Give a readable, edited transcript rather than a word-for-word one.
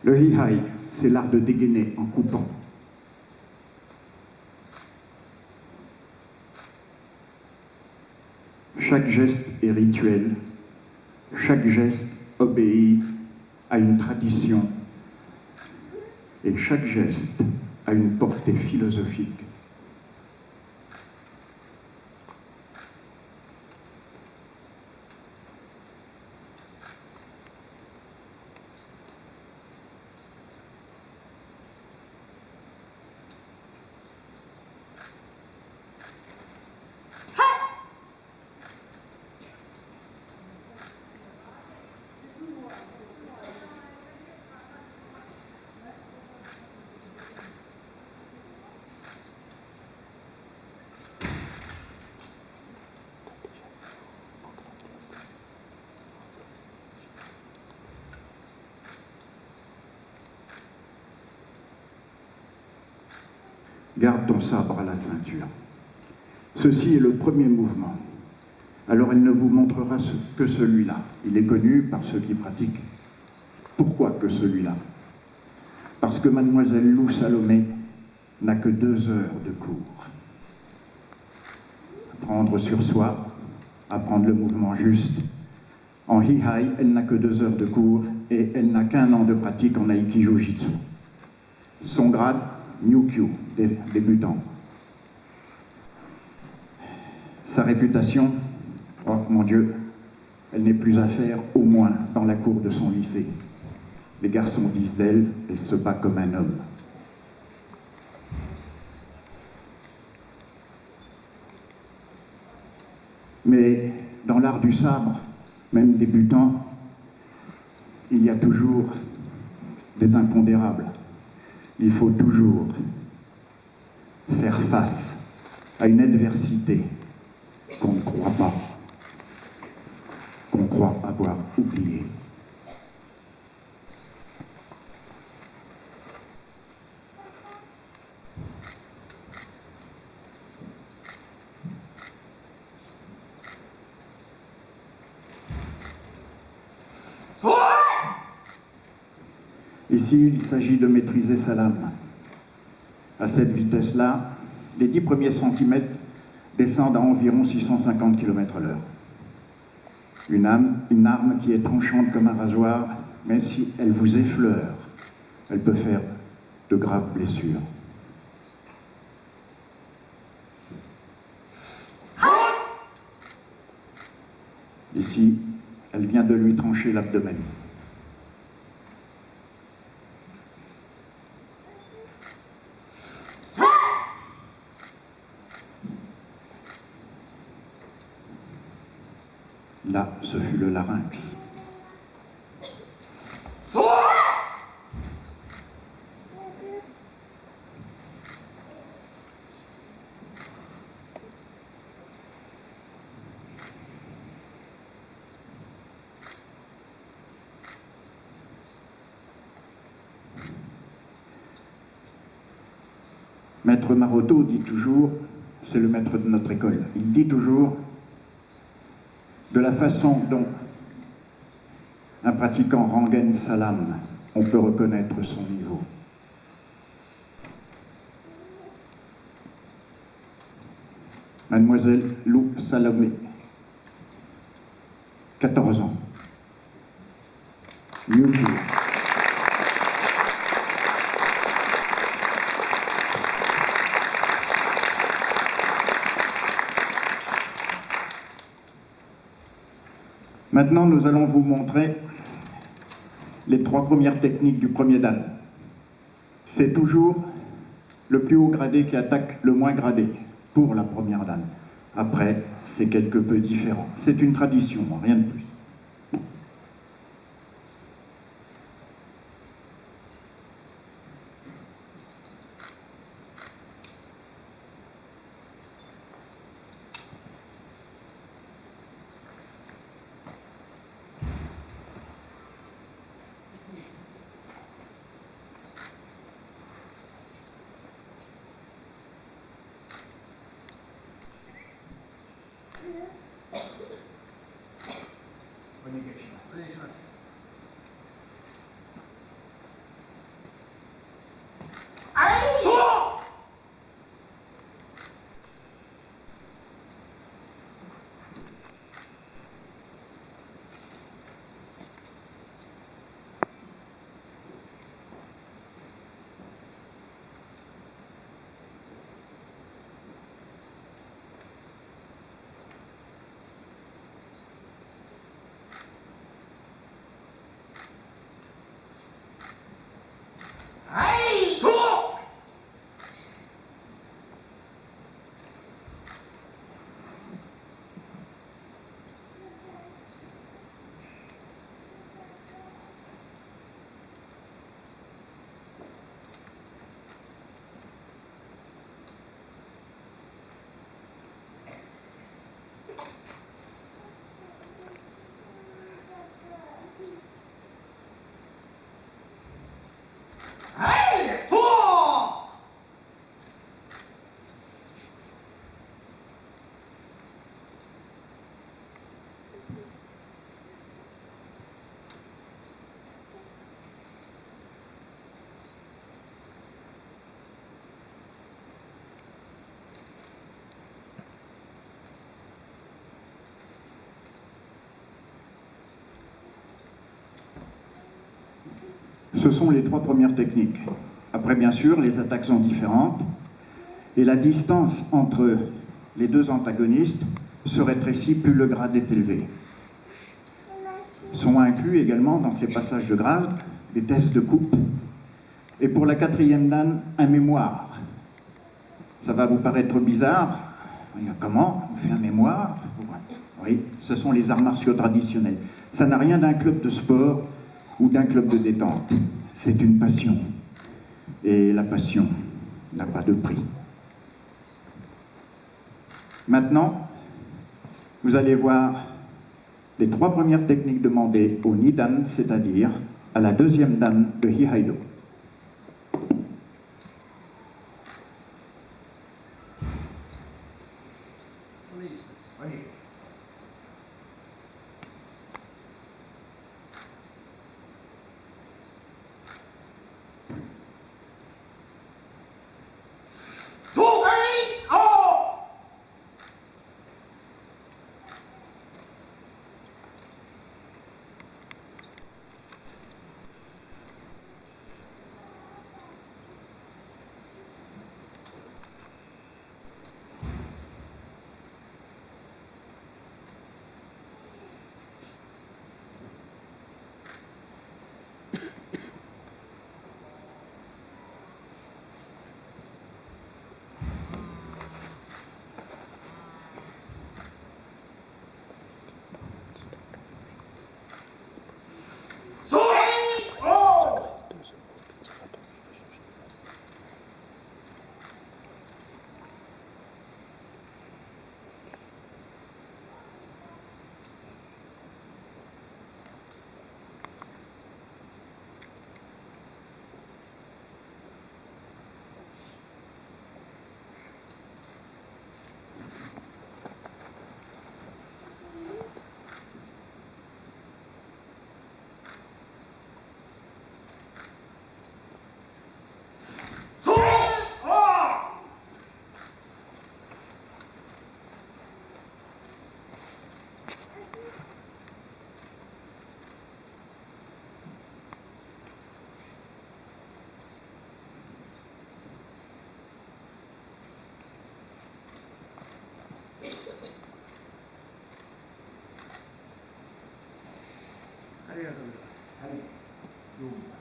Le hihai, c'est l'art de dégainer en coupant. Chaque geste est rituel, chaque geste obéit à une tradition et chaque geste a une portée philosophique. Garde ton sabre à la ceinture. Ceci est le premier mouvement. Alors elle ne vous montrera que celui-là. Il est connu par ceux qui pratiquent. Pourquoi que celui-là? Parce que mademoiselle Lou Salomé n'a que 2 heures de cours. Prendre sur soi, apprendre le mouvement juste. En hihai, elle n'a que 2 heures de cours et elle n'a qu'1 an de pratique en Aiki-Jiu-Jitsu. Son grade, Nyukyu, débutant. Sa réputation, oh mon Dieu, elle n'est plus à faire, au moins dans la cour de son lycée. Les garçons disent d'elle, elle se bat comme un homme. Mais dans l'art du sabre, même débutant, il y a toujours des impondérables. Il faut toujours faire face à une adversité qu'on ne croit pas, qu'on croit avoir oubliée. Ici, il s'agit de maîtriser sa lame. À cette vitesse-là, les 10 premiers centimètres descendent à environ 650 km/h. Une arme qui est tranchante comme un rasoir, mais si elle vous effleure, elle peut faire de graves blessures. Ici, elle vient de lui trancher l'abdomen. Là, ce fut le larynx. Maître Maroto dit toujours, c'est le maître de notre école, il dit toujours, de la façon dont un pratiquant rengaine sa lame, on peut reconnaître son niveau. Mademoiselle Lou Salomé, 14 ans. Nyukyu. Maintenant, nous allons vous montrer les 3 premières techniques du premier dan. C'est toujours le plus haut gradé qui attaque le moins gradé pour la première dan. Après, c'est quelque peu différent. C'est une tradition, rien de plus. Ce sont les 3 premières techniques. Après, bien sûr, les attaques sont différentes et la distance entre les 2 antagonistes se rétrécit plus le grade est élevé. Sont inclus également dans ces passages de grade des tests de coupe et pour la 4e dan, un mémoire. Ça va vous paraître bizarre. Comment on fait un mémoire? Oui, ce sont les arts martiaux traditionnels. Ça n'a rien d'un club de sport ou d'un club de détente. C'est une passion. Et la passion n'a pas de prix. Maintenant, vous allez voir les 3 premières techniques demandées au Nidan, c'est-à-dire à la 2e dan de Hihaido.ありがとうございます。はい、どうも。